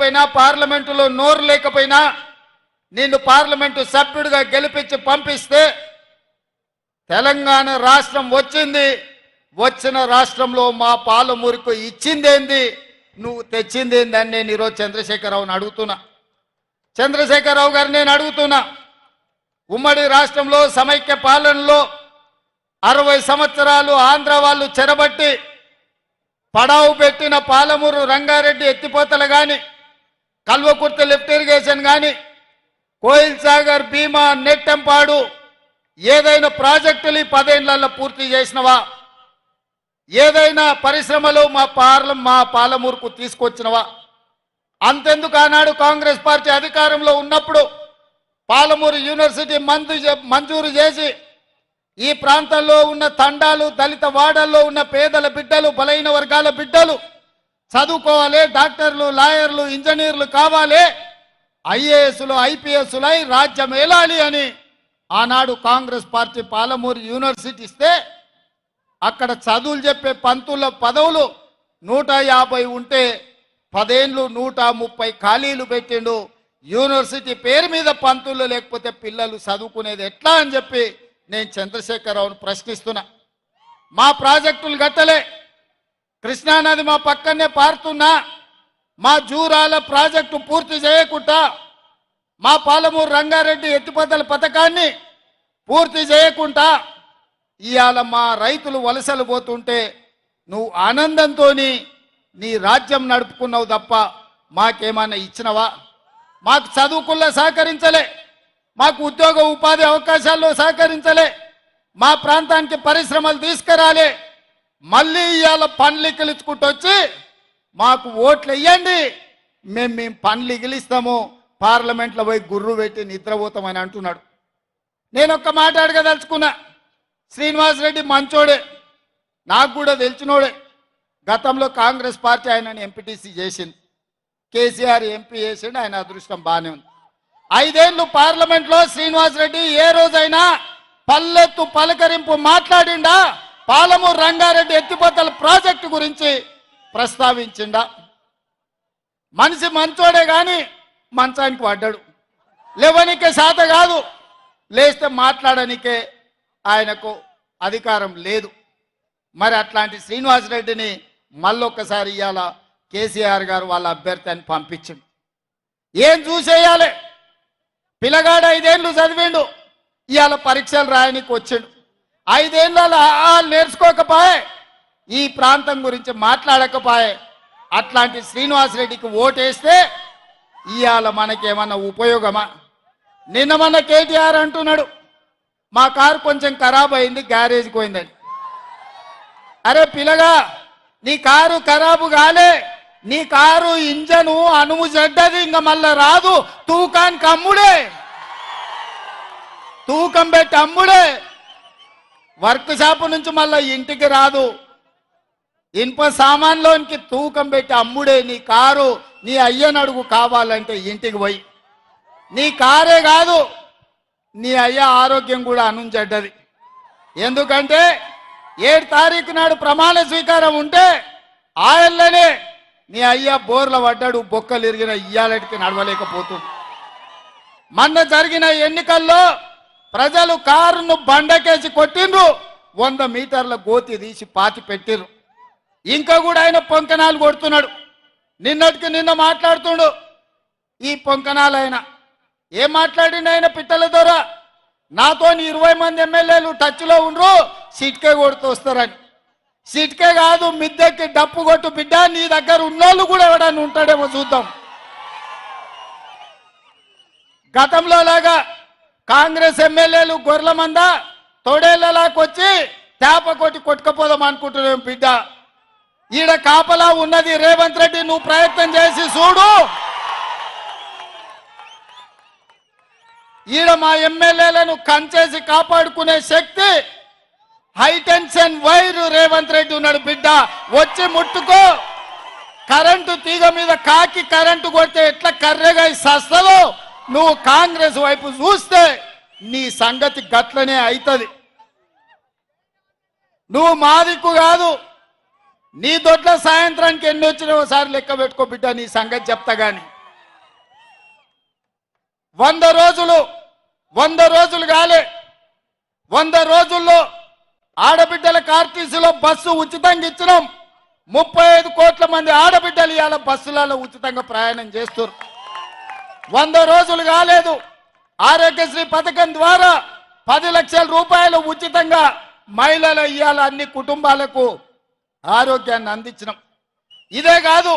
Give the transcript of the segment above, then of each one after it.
లేకపోయినా పార్లమెంటులో నోరు లేకపోయినా నిన్ను పార్లమెంటు సభ్యుడిగా గెలిపించి పంపిస్తే తెలంగాణ రాష్ట్రం వచ్చింది. వచ్చిన రాష్ట్రంలో మా పాలమూరుకు ఇచ్చిందేంది, నువ్వు తెచ్చిందేంది అని నేను ఈరోజు చంద్రశేఖరరావుని అడుగుతున్నా. చంద్రశేఖరరావు గారు నేను అడుగుతున్నా, ఉమ్మడి రాష్ట్రంలో సమైక్య పాలనలో 60 సంవత్సరాలు ఆంధ్ర వాళ్ళు చెరబట్టి పడావు పెట్టిన పాలమూరు రంగారెడ్డి ఎత్తిపోతలు కానీ, కల్వకుర్తి లిఫ్ట్ ఇరిగేషన్ కానీ, కోయిల్ సాగర్, భీమా, నెట్టెంపాడు ఏదైనా ప్రాజెక్టులు 10 ఏళ్లలో పూర్తి చేసినవా? ఏదైనా పరిశ్రమలు మా పాలమూరుకు తీసుకొచ్చినవా? అంతెందుకు ఆనాడు కాంగ్రెస్ పార్టీ అధికారంలో ఉన్నప్పుడు పాలమూరు యూనివర్సిటీ మంజూరు చేసి ఈ ప్రాంతంలో ఉన్న తండాలు, దళిత వాడల్లో ఉన్న పేదల బిడ్డలు, బలైన వర్గాల బిడ్డలు చదువుకోవాలి, డాక్టర్లు, లాయర్లు, ఇంజనీర్లు కావాలి, ఐఏఎస్లు, ఐపీఎస్లై రాజ్యం ఏలాలి అని ఆనాడు కాంగ్రెస్ పార్టీ పాలమూరు యూనివర్సిటీ ఇస్తే అక్కడ చదువులు చెప్పే పంతుల పదవులు 150 ఉంటే 10 ఏళ్ళు 130 ఖాళీలు పెట్టిండు. యూనివర్సిటీ పేరు మీద పంతులు లేకపోతే పిల్లలు చదువుకునేది ఎట్లా అని చెప్పి నేను చంద్రశేఖరరావును ప్రశ్నిస్తున్నా. మా ప్రాజెక్టులు గట్టలే, కృష్ణానది మా పక్కనే పారుతున్నా, మా జూరాల ప్రాజెక్టు పూర్తి చేయకుండా, మా పాలమూరు రంగారెడ్డి ఎత్తిపోతల పథకాన్ని పూర్తి చేయకుండా ఇవాళ మా రైతులు వలసలు పోతుంటే నువ్వు ఆనందంతో నీ రాజ్యం నడుపుకున్నావు తప్ప మాకేమన్నా ఇచ్చినవా? మాకు చదువుకుల్లో సహకరించలే, మాకు ఉద్యోగ ఉపాధి అవకాశాల్లో సహకరించలే, మా ప్రాంతానికి పరిశ్రమలు తీసుకురాలే. మళ్ళీ ఇవాళ పనులు ఇగిలించుకుంటూ వచ్చి మాకు ఓట్లు వేయండి, మేము పనులు ఇగిలిస్తాము, పార్లమెంట్లో పోయి గుర్రు పెట్టి నిద్రపోతామని అంటున్నాడు. నేను ఒక్క మాట అడగదలుచుకున్నా. శ్రీనివాసరెడ్డి మంచోడే, నాకు కూడా తెలిసినోడే. గతంలో కాంగ్రెస్ పార్టీ ఆయనని ఎంపీటీసీ చేసింది, కేసీఆర్ ఎంపీ చేసిండు, ఆయన అదృష్టం బాగానే ఉంది. 5 ఏళ్ళు పార్లమెంట్లో శ్రీనివాసరెడ్డి ఏ రోజైనా పల్లెత్తు పలకరింపు మాట్లాడిండా? పాలమూరు రంగారెడ్డి ఎత్తిపోతల ప్రాజెక్టు గురించి ప్రస్తావించిండా? మనిషి మంచోడే కానీ మంచానికి పడ్డాడు. లేవనికే శాత కాదు, లేస్తే మాట్లాడనికే ఆయనకు అధికారం లేదు. మరి అట్లాంటి శ్రీనివాసరెడ్డిని మళ్ళొక్కసారి ఇవాళ కేసీఆర్ గారు వాళ్ళ అభ్యర్థి అని పంపించిండు. ఏం చూసేయాలి? పిల్లగాడు 5 ఏళ్ళు చదివిండు, ఇవాళ పరీక్షలు రాయనికి వచ్చిండు. 5 ఏళ్ళలో నేర్చుకోకపోయే, ఈ ప్రాంతం గురించి మాట్లాడకపోయే. అట్లాంటి శ్రీనివాసరెడ్డికి ఓటేస్తే ఇవాళ మనకేమన్నా ఉపయోగమా? నిన్న మన కేటీఆర్ అంటున్నాడు, మా కారు కొంచెం ఖరాబ్ అయింది, గ్యారేజ్కి పోయిందని. అరే పిల్లగా, నీ కారు ఖరాబు కాలే, నీ కారు ఇంజను అనుము చెడ్డది, ఇంకా మళ్ళా రాదు, తూకానికి అమ్ముడే, తూకం పెట్టి అమ్ముడే, వర్క్ షాప్ నుంచి మళ్ళా ఇంటికి రాదు. ఇనుప సామాన్లోనికి తూకం పెట్టి అమ్ముడే నీ కారు. నీ అయ్యనడుగు కావాలంటే ఇంటికి పోయి. నీ కారే కాదు, నీ అయ్య ఆరోగ్యం కూడా అనుంచెడ్డది. ఎందుకంటే 7 తారీఖు నాడు ప్రమాణ స్వీకారం ఉంటే ఆయననే నీ అయ్య బోర్ల పడ్డాడు, బొక్కలు ఇరిగిన ఇయ్యాలటికి నడవలేకపోతుంది. మొన్న జరిగిన ఎన్నికల్లో ప్రజలు కారును బండకేసి కొట్టిండ్రు, 100 మీటర్ల గోతి తీసి పాతి పెట్టిర్రు. ఇంకా కూడా ఆయన పొంకనాలు కొడుతున్నాడు. నిన్నటికి నిన్న మాట్లాడుతుండు. ఈ పొంకనాలు ఆయన ఏం మాట్లాడిండు? ఆయన పిట్టల ద్వారా నాతో 20 మంది ఎమ్మెల్యేలు టచ్లో ఉండ్రు, సిట్కే కొడుతూ వస్తారని. సిట్కే కాదు, మిద్దెక్కి డప్పు కొట్టు బిడ్డ, నీ దగ్గర ఉన్నోళ్ళు కూడా ఎవడన్నా ఉంటాడేమో చూద్దాం. గతంలో లాగా కాంగ్రెస్ ఎమ్మెల్యేలు గొర్రెల మంద తొడేళ్లలాకొచ్చి తేప కొట్టి కొట్టుకపోదాం అనుకుంటున్నాం బిడ్డ. ఈడ కాపలా ఉన్నది రేవంత్ రెడ్డి, నువ్వు ప్రయత్నం చేసి చూడు. ఈడ మా ఎమ్మెల్యేలను కంచేసి కాపాడుకునే శక్తి హైటెన్షన్ వైర్ రేవంత్ రెడ్డి ఉన్నాడు బిడ్డ. వచ్చి ముట్టుకో. కరెంటు తీగ మీద కాకి కరెంటు కొడితే ఎట్లా కర్రెగా సస్తలో నువ్వు కాంగ్రెస్ వైపు చూస్తే నీ సంగతి గట్లనే అవుతుంది. నువ్వు మా దిక్కు కాదు, నీ దొడ్ల సాయంత్రానికి ఎన్ని వచ్చినా ఒకసారి లెక్క పెట్టుకో బిడ్డ, నీ సంగతి చెప్తా గాని. 100 రోజులు కాలే 100 రోజుల్లో ఆడబిడ్డలకు ఆర్టీసీలో బస్సు ఉచితంగా ఇచ్చినాం. 35 కోట్ల మంది ఆడబిడ్డలు ఇవాళ బస్సులలో ఉచితంగా ప్రయాణం చేస్తారు. 100 రోజులు కాలేదు, ఆరోగ్యశ్రీ పథకం ద్వారా 10 లక్షల రూపాయలు ఉచితంగా మహిళల ఇవాళ అన్ని కుటుంబాలకు ఆరోగ్యాన్ని అందించినాం. ఇదే కాదు,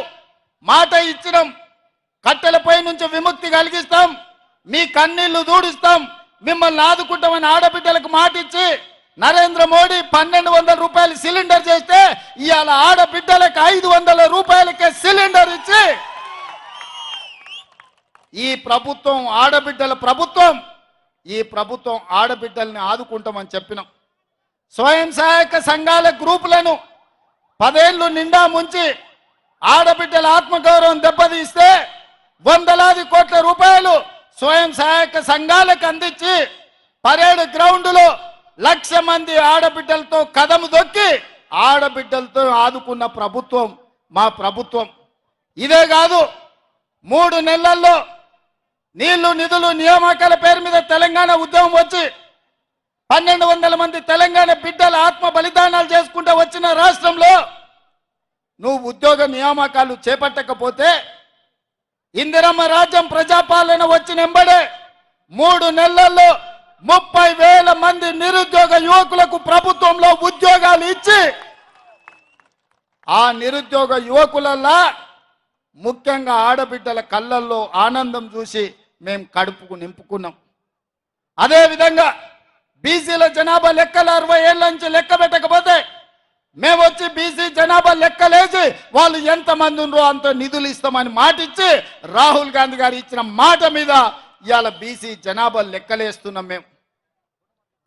మాట ఇచ్చినాం, కట్టెలపై నుంచి విముక్తి కలిగిస్తాం, మీ కన్నీళ్లు దూడిస్తాం, మిమ్మల్ని ఆదుకుంటామని ఆడబిడ్డలకు మాట ఇచ్చి నరేంద్ర మోడీ 1200 రూపాయలు సిలిండర్ చేస్తే ఇవాళ ఆడబిడ్డలకు 500 రూపాయలకే సిలిండర్ ఇచ్చి ఈ ప్రభుత్వం ఆడబిడ్డల ప్రభుత్వం, ఈ ప్రభుత్వం ఆడబిడ్డల్ని ఆదుకుంటామని చెప్పినాం. స్వయం సహాయక సంఘాల గ్రూపులను 10 ఏళ్లు నిండా ముంచి ఆడబిడ్డల ఆత్మగౌరవం దెబ్బతీస్తే వందలాది కోట్ల రూపాయలు స్వయం సహాయక సంఘాలకు అందించి పరేడ్ గ్రౌండ్లో 1,00,000 మంది ఆడబిడ్డలతో కదము దొక్కి ఆడబిడ్డలతో ఆదుకున్న ప్రభుత్వం మా ప్రభుత్వం. ఇదే కాదు, 3 నెలల్లో నీళ్లు నిధులు నియామకాల పేరు మీద తెలంగాణ ఉద్యమం వచ్చి 1200 మంది తెలంగాణ బిడ్డల ఆత్మ బలిదానాలు చేసుకుంటూ వచ్చిన రాష్ట్రంలో నువ్వు ఉద్యోగ నియామకాలు చేపట్టకపోతే ఇందిరమ్మ రాజ్యం ప్రజాపాలన వచ్చిన ఎంబడే 3 నెలల్లో 30,000 మంది నిరుద్యోగ యువకులకు ప్రభుత్వంలో ఉద్యోగాలు ఇచ్చి ఆ నిరుద్యోగ యువకులల్లా ముఖ్యంగా ఆడబిడ్డల కళ్ళల్లో ఆనందం చూసి మేము కడుపుకు నింపుకున్నాం. అదేవిధంగా బీసీల జనాభా లెక్కలు 60 ఏళ్ళ నుంచి లెక్క పెట్టకపోతే మేము వచ్చి బీసీ జనాభా లెక్కలేసి వాళ్ళు ఎంతమంది ఉన్నారో అంత నిధులు ఇస్తామని మాటిచ్చి రాహుల్ గాంధీ గారు ఇచ్చిన మాట మీద ఇవాళ బీసీ జనాభా లెక్కలేస్తున్నాం. మేము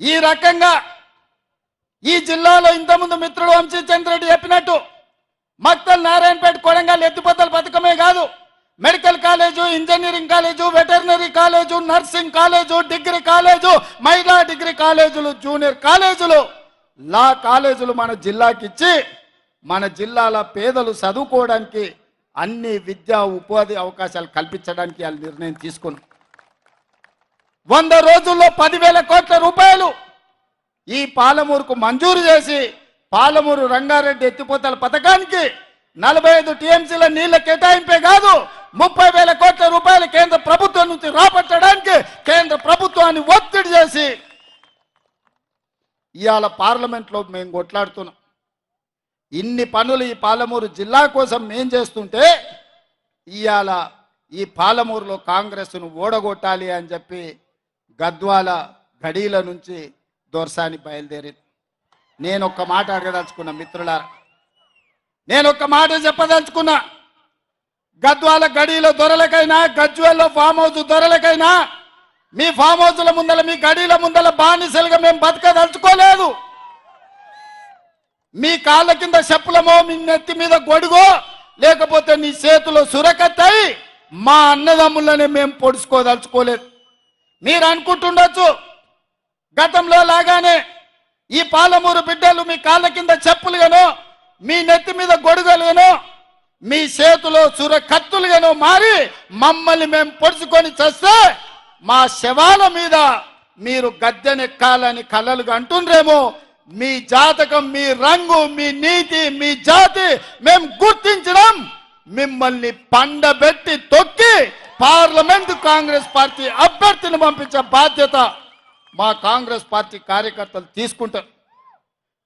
ఈ రకంగా ఈ జిల్లాలో ఇంతకుముందు మిత్రుడు వంశీచంద్రెడ్డి చెప్పినట్టు మక్తల్ నారాయణపేట కొడంగల్ ఎత్తిపోతల పథకమే కాదు, medical college, engineering college, veterinary college, nursing college, degree college, మహిళా డిగ్రీ కాలేజీలు, జూనియర్ కాలేజీలు, లా కాలేజీలు మన జిల్లాకి ఇచ్చి మన జిల్లాల పేదలు చదువుకోవడానికి అన్ని విద్యా ఉపాధి అవకాశాలు కల్పించడానికి వాళ్ళు నిర్ణయం తీసుకున్నాం. 100 రోజుల్లో 10,000 కోట్ల రూపాయలు ఈ పాలమూరుకు మంజూరు చేసి పాలమూరు రంగారెడ్డి ఎత్తిపోతల పథకానికి 45 టీఎంసీల నీళ్ల కేటాయింపే కాదు 30,000 కోట్ల రూపాయలు కేంద్ర ప్రభుత్వం నుంచి రాబట్టడానికి కేంద్ర ప్రభుత్వాన్ని ఒత్తిడి చేసి ఇవాళ పార్లమెంట్లో మేము కొట్లాడుతున్నాం. ఇన్ని పనులు ఈ పాలమూరు జిల్లా కోసం మేం చేస్తుంటే ఇవాళ ఈ పాలమూరులో కాంగ్రెస్ను ఓడగొట్టాలి అని చెప్పి గద్వాల గడీల నుంచి దొర్సాని బయలుదేరింది. నేను ఒక్క మాట అడగదలుచుకున్నా మిత్రులారా, నేను ఒక్క మాట చెప్పదలుచుకున్నా. గద్వాల గడీల దొరలకైనా గజ్వేల్లో ఫామ్ హౌస్ దొరలకైనా మీ ఫామ్ హౌస్ల ముందల మీ గడీల ముందల బానిసలుగా మేము బతకదలుచుకోలేదు. మీ కాళ్ళ కింద చెప్పులమో మీ నెత్తి మీద గొడుగో లేకపోతే నీ చేతిలో సురకత్తాయి మా అన్నదమ్ములనే మేము పొడుచుకోదలుచుకోలేదు. మీరు అనుకుంటుండొచ్చు గతంలో లాగానే ఈ పాలమూరు బిడ్డలు మీ కాళ్ళ కింద చెప్పులుగానో మీ నెత్తి మీద గొడుగలుగానో మీ చేతిలో సురకత్తులుగానో మారి మమ్మల్ని మేము పొడుచుకొని చేస్తే మా శవాల మీద మీరు గద్దెనెక్కాలని కలలుగా అంటుండ్రేమో. మీ జాతకం, మీ రంగు, మీ నీతి, మీ జాతి మేము గుర్తించడం, మిమ్మల్ని పండబెట్టి తొక్కి పార్లమెంటు కాంగ్రెస్ పార్టీ అభ్యర్థిని పంపించే బాధ్యత మా కాంగ్రెస్ పార్టీ కార్యకర్తలు తీసుకుంటారు.